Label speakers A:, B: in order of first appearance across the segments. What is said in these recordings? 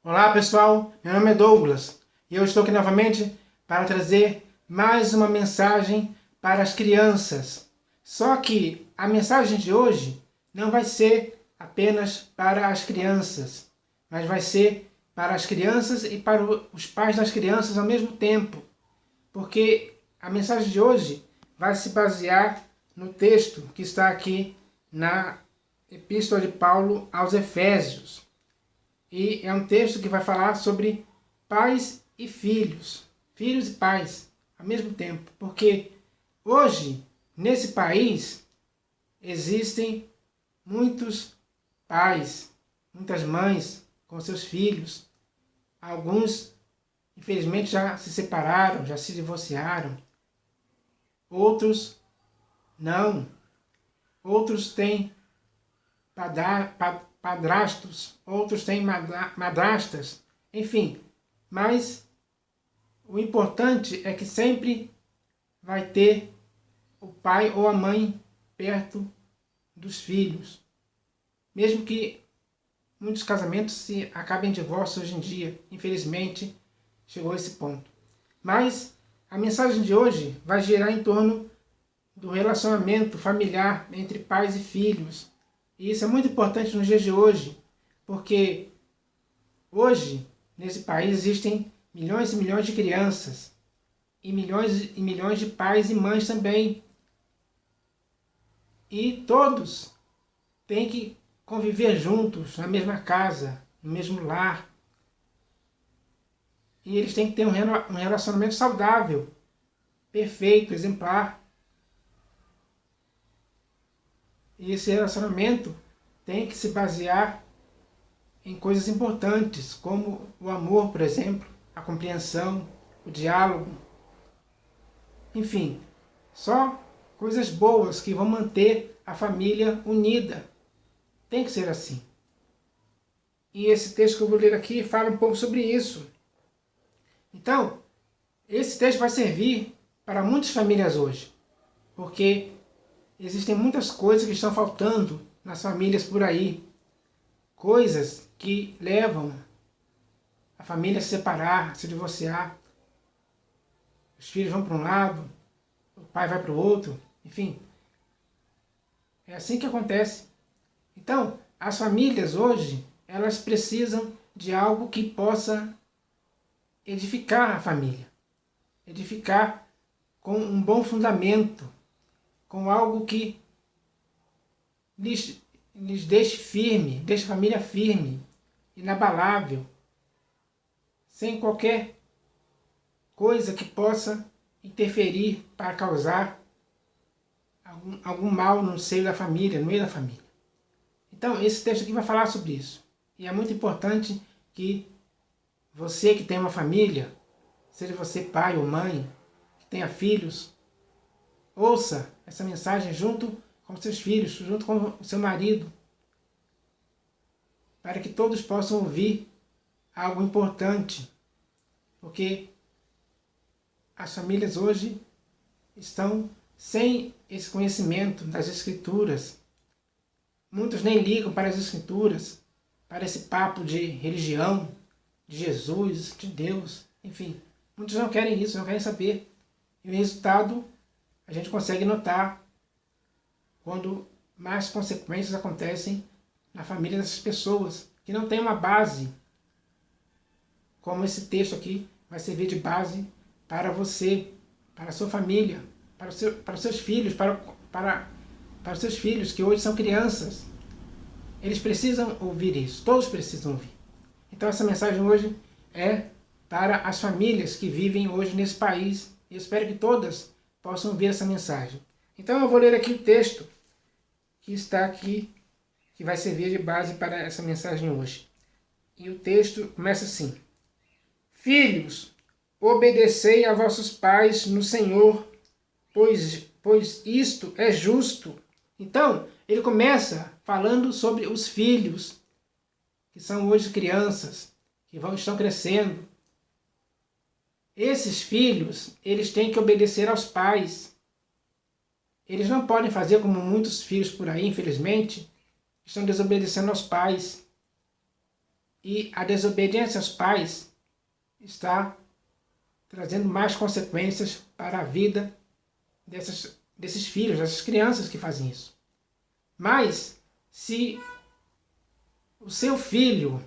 A: Olá pessoal, meu nome é Douglas e eu estou aqui novamente para trazer mais uma mensagem para as crianças. Só que a mensagem de hoje não vai ser apenas para as crianças, mas vai ser para as crianças e para os pais das crianças ao mesmo tempo. Porque a mensagem de hoje vai se basear no texto que está aqui na Epístola de Paulo aos Efésios. E é um texto que vai falar sobre pais e filhos, filhos e pais, ao mesmo tempo. Porque hoje, nesse país, existem muitos pais, muitas mães com seus filhos. Alguns, infelizmente, já se separaram, já se divorciaram. Outros, não. Outros têm padrastos, outros têm madrastas, enfim. Mas o importante é que sempre vai ter o pai ou a mãe perto dos filhos. Mesmo que muitos casamentos se acabem em divórcio hoje em dia, infelizmente chegou a esse ponto. Mas a mensagem de hoje vai girar em torno do relacionamento familiar entre pais e filhos. E isso é muito importante nos dias de hoje, porque hoje, nesse país, existem milhões e milhões de crianças, e milhões de pais e mães também. E todos têm que conviver juntos, na mesma casa, no mesmo lar. E eles têm que ter um relacionamento saudável, perfeito, exemplar. E esse relacionamento tem que se basear em coisas importantes, como o amor, por exemplo, a compreensão, o diálogo. Enfim, só coisas boas que vão manter a família unida. Tem que ser assim. E esse texto que eu vou ler aqui fala um pouco sobre isso. Então, esse texto vai servir para muitas famílias hoje, porque existem muitas coisas que estão faltando nas famílias por aí. Coisas que levam a família a se separar, a se divorciar. Os filhos vão para um lado, o pai vai para o outro, enfim. É assim que acontece. Então, as famílias hoje, elas precisam de algo que possa edificar a família. Edificar com um bom fundamento, com algo que lhes deixe firme, deixe a família firme, inabalável, sem qualquer coisa que possa interferir para causar algum mal no seio da família, no meio da família. Então, esse texto aqui vai falar sobre isso. E é muito importante que você que tem uma família, seja você pai ou mãe, que tenha filhos, ouça essa mensagem junto com seus filhos, junto com o seu marido, para que todos possam ouvir algo importante, porque as famílias hoje estão sem esse conhecimento das Escrituras. Muitos nem ligam para as Escrituras, para esse papo de religião, de Jesus, de Deus, enfim. Muitos não querem isso, não querem saber. E o resultado a gente consegue notar quando mais consequências acontecem na família dessas pessoas, que não tem uma base, como esse texto aqui vai servir de base para você, para a sua família, para os seus filhos, para os seus filhos que hoje são crianças. Eles precisam ouvir isso, todos precisam ouvir. Então essa mensagem hoje é para as famílias que vivem hoje nesse país. E eu espero que todas possam ouvir essa mensagem. Então eu vou ler aqui o texto que está aqui, que vai servir de base para essa mensagem hoje. E o texto começa assim: Filhos, obedecei a vossos pais no Senhor, pois isto é justo. Então, ele começa falando sobre os filhos, que são hoje crianças, que estão crescendo. Esses filhos, eles têm que obedecer aos pais. Eles não podem fazer como muitos filhos por aí, infelizmente, estão desobedecendo aos pais. E a desobediência aos pais está trazendo mais consequências para a vida desses filhos, dessas crianças que fazem isso. Mas, se o seu filho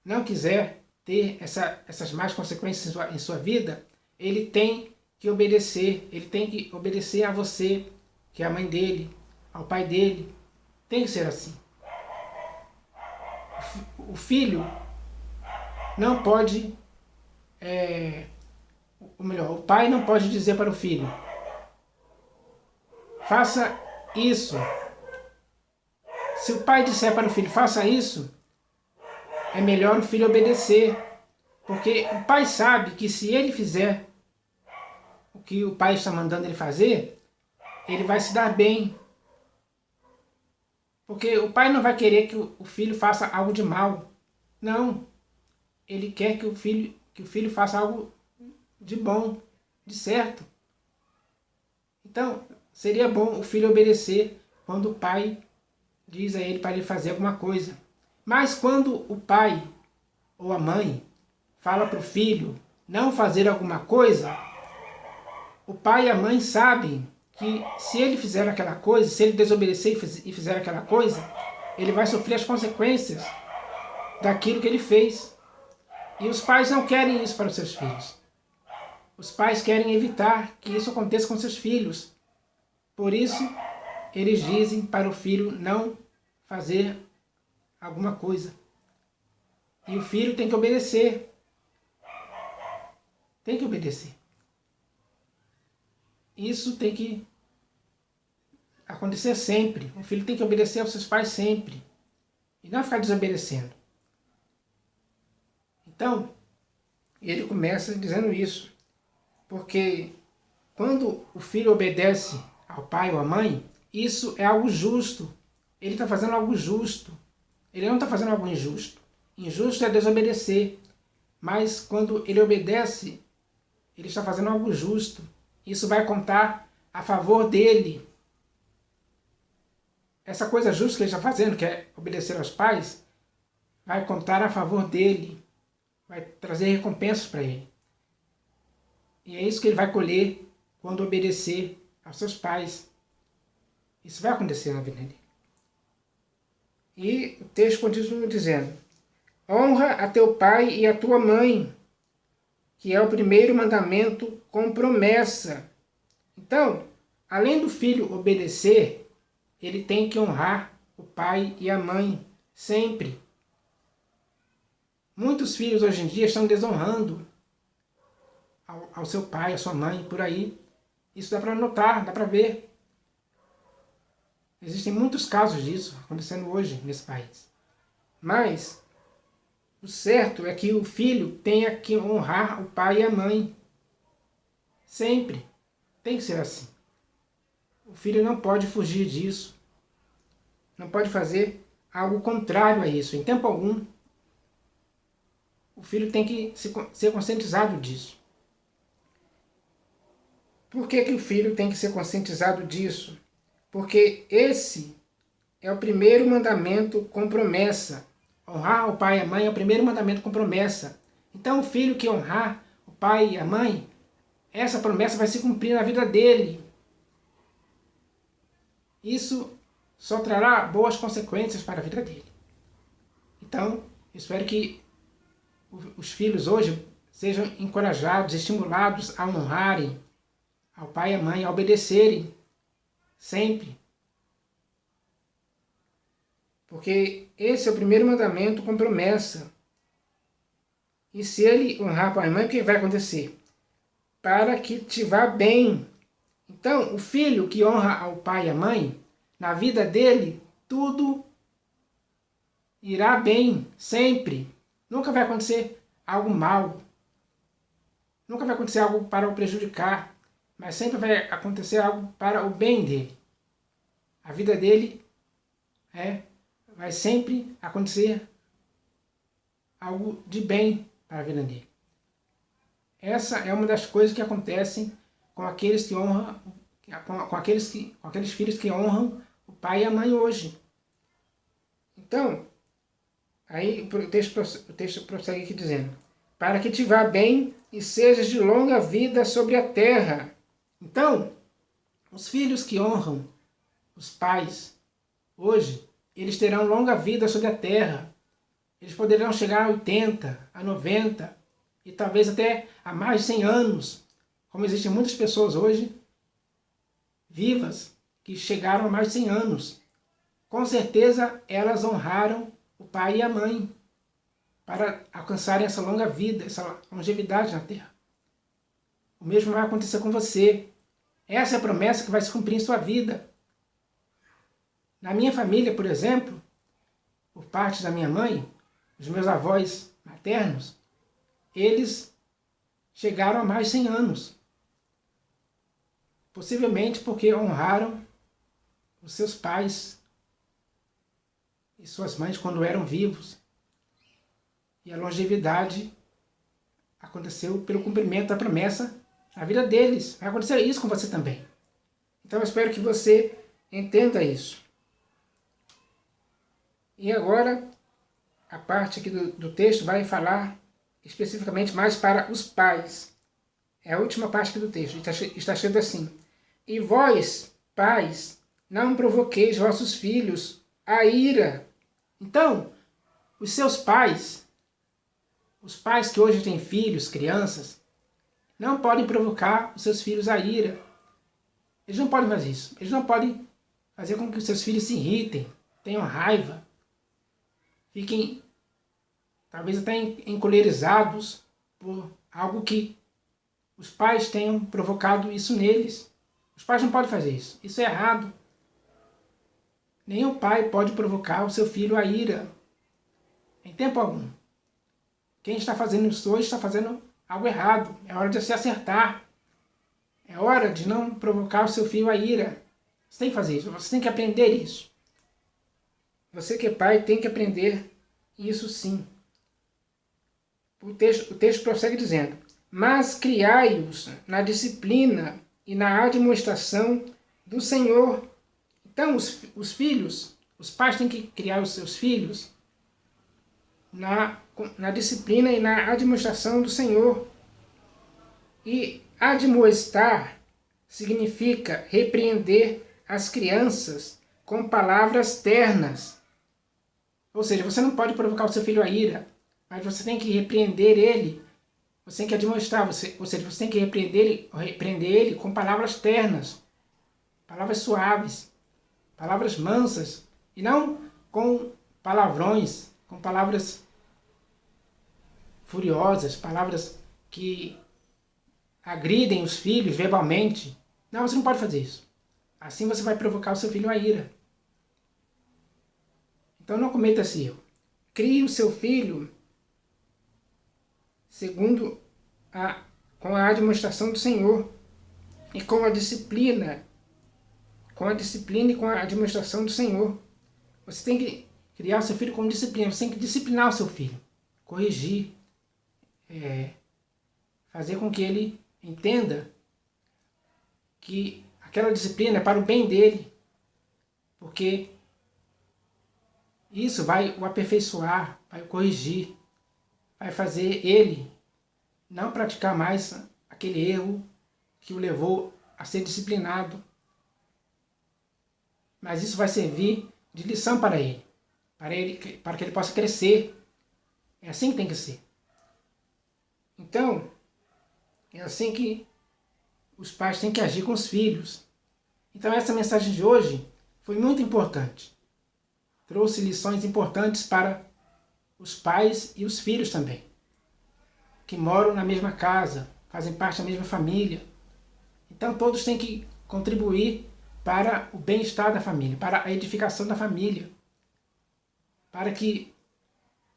A: não quiser ter essas más consequências em sua vida, ele tem que obedecer a você, que é a mãe dele, ao pai dele. Tem que ser assim. O filho não pode, ou melhor, o pai não pode dizer para o filho: faça isso. Se o pai disser para o filho: faça isso, é melhor o filho obedecer. Porque o pai sabe que se ele fizer o que o pai está mandando ele fazer, ele vai se dar bem. Porque o pai não vai querer que o filho faça algo de mal. Não. Ele quer que o filho faça algo de bom, de certo. Então, seria bom o filho obedecer quando o pai diz a ele para ele fazer alguma coisa. Mas quando o pai ou a mãe fala para o filho não fazer alguma coisa, o pai e a mãe sabem que se ele fizer aquela coisa, se ele desobedecer e fizer aquela coisa, ele vai sofrer as consequências daquilo que ele fez. E os pais não querem isso para os seus filhos. Os pais querem evitar que isso aconteça com seus filhos. Por isso, eles dizem para o filho não fazer alguma coisa. E o filho tem que obedecer. Tem que obedecer. Isso tem que acontecer sempre. O filho tem que obedecer aos seus pais sempre. E não ficar desobedecendo. Então, ele começa dizendo isso. Porque quando o filho obedece ao pai ou à mãe, isso é algo justo. Ele está fazendo algo justo. Ele não está fazendo algo injusto. Injusto é desobedecer. Mas quando ele obedece, ele está fazendo algo justo. Isso vai contar a favor dele. Essa coisa justa que ele está fazendo, que é obedecer aos pais, vai contar a favor dele. Vai trazer recompensas para ele. E é isso que ele vai colher quando obedecer aos seus pais. Isso vai acontecer na vida dele. E o texto continua dizendo: honra a teu pai e a tua mãe, que é o primeiro mandamento com promessa. Então, além do filho obedecer, ele tem que honrar o pai e a mãe, sempre. Muitos filhos hoje em dia estão desonrando ao seu pai, à sua mãe, por aí. Isso dá para notar, dá para ver. Existem muitos casos disso acontecendo hoje nesse país. Mas o certo é que o filho tenha que honrar o pai e a mãe. Sempre. Tem que ser assim. O filho não pode fugir disso. Não pode fazer algo contrário a isso, em tempo algum. O filho tem que ser conscientizado disso. Por que o filho tem que ser conscientizado disso? Porque esse é o primeiro mandamento com promessa. Honrar o pai e a mãe é o primeiro mandamento com promessa. Então o filho que honrar o pai e a mãe, essa promessa vai se cumprir na vida dele. Isso só trará boas consequências para a vida dele. Então, espero que os filhos hoje sejam encorajados, estimulados a honrarem ao pai e à mãe, a obedecerem sempre. Porque esse é o primeiro mandamento com promessa. E se ele honrar pai e mãe, o que vai acontecer? Para que te vá bem. Então, o filho que honra ao pai e à mãe, na vida dele, tudo irá bem, sempre. Nunca vai acontecer algo mal. Nunca vai acontecer algo para o prejudicar. Mas sempre vai acontecer algo para o bem dele. A vida dele vai sempre acontecer algo de bem para a vida dele. Essa é uma das coisas que acontecem com aqueles que honram, com aqueles filhos que honram o pai e a mãe hoje. Então, Aí o texto prossegue aqui dizendo: para que te vá bem e sejas de longa vida sobre a terra. Então, os filhos que honram os pais hoje, eles terão longa vida sobre a terra. Eles poderão chegar a 80, a 90 e talvez até a mais de 100 anos, como existem muitas pessoas hoje vivas que chegaram a mais de 100 anos. Com certeza elas honraram o pai e a mãe para alcançarem essa longa vida, essa longevidade na terra. O mesmo vai acontecer com você. Essa é a promessa que vai se cumprir em sua vida. Na minha família, por exemplo, por parte da minha mãe, os meus avós maternos, eles chegaram a mais de 100 anos. Possivelmente porque honraram os seus pais e suas mães quando eram vivos. E a longevidade aconteceu pelo cumprimento da promessa na vida deles. Vai acontecer isso com você também. Então eu espero que você entenda isso. E agora, a parte aqui do texto vai falar especificamente mais para os pais. É a última parte aqui do texto. Está escrito assim: e vós, pais, não provoqueis vossos filhos a ira. Então, os seus pais, os pais que hoje têm filhos, crianças, não podem provocar os seus filhos a ira. Eles não podem fazer isso. Eles não podem fazer com que os seus filhos se irritem, tenham raiva, fiquem talvez até encolerizados por algo que os pais tenham provocado isso neles. Os pais não podem fazer isso. Isso é errado. Nenhum pai pode provocar o seu filho a ira, em tempo algum. Quem está fazendo isso hoje está fazendo algo errado. É hora de se acertar. É hora de não provocar o seu filho a ira. Você tem que fazer isso. Você tem que aprender isso. Você que é pai tem que aprender isso sim. O texto prossegue dizendo: mas criai-os na disciplina e na admoestação do Senhor. Então, os filhos, os pais têm que criar os seus filhos na disciplina e na admoestação do Senhor. E admoestar significa repreender as crianças com palavras ternas. Ou seja, você não pode provocar o seu filho a ira, mas você tem que repreender ele, você tem que admoestar, ou seja, você tem que repreender ele com palavras ternas, palavras suaves, palavras mansas, e não com palavrões, com palavras furiosas, palavras que agridem os filhos verbalmente. Não, você não pode fazer isso. Assim você vai provocar o seu filho a ira. Então não cometa esse erro. Crie o seu filho segundo com a admoestação do Senhor e com a disciplina e com a admoestação do Senhor. Você tem que criar o seu filho com disciplina, você tem que disciplinar o seu filho, corrigir, fazer com que ele entenda que aquela disciplina é para o bem dele, porque isso vai o aperfeiçoar, vai o corrigir, vai fazer ele não praticar mais aquele erro que o levou a ser disciplinado. Mas isso vai servir de lição para que ele possa crescer. É assim que tem que ser. Então, é assim que os pais têm que agir com os filhos. Então essa mensagem de hoje foi muito importante. Trouxe lições importantes para os pais e os filhos também, que moram na mesma casa, fazem parte da mesma família. Então todos têm que contribuir para o bem-estar da família, para a edificação da família, para que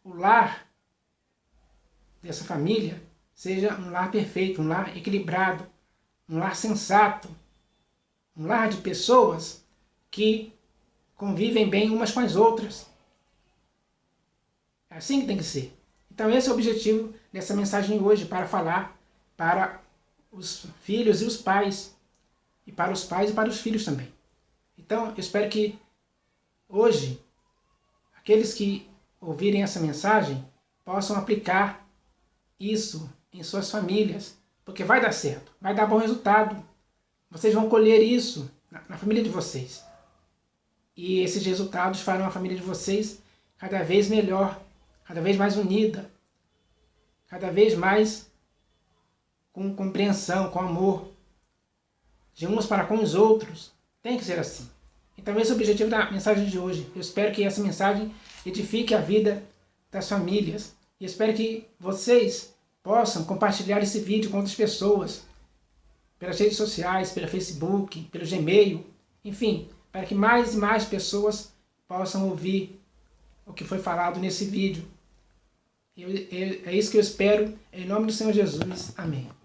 A: o lar dessa família seja um lar perfeito, um lar equilibrado, um lar sensato, um lar de pessoas que convivem bem umas com as outras. É assim que tem que ser. Então esse é o objetivo dessa mensagem hoje, para falar para os filhos e os pais, e para os pais e para os filhos também. Então eu espero que hoje, aqueles que ouvirem essa mensagem possam aplicar isso em suas famílias, porque vai dar certo, vai dar bom resultado. Vocês vão colher isso na família de vocês. E esses resultados farão a família de vocês cada vez melhor, cada vez mais unida, cada vez mais com compreensão, com amor, de uns para com os outros. Tem que ser assim. Então esse é o objetivo da mensagem de hoje. Eu espero que essa mensagem edifique a vida das famílias. E espero que vocês possam compartilhar esse vídeo com outras pessoas, pelas redes sociais, pelo Facebook, pelo Gmail, enfim, para que mais e mais pessoas possam ouvir o que foi falado nesse vídeo. É isso que eu espero, em nome do Senhor Jesus. Amém.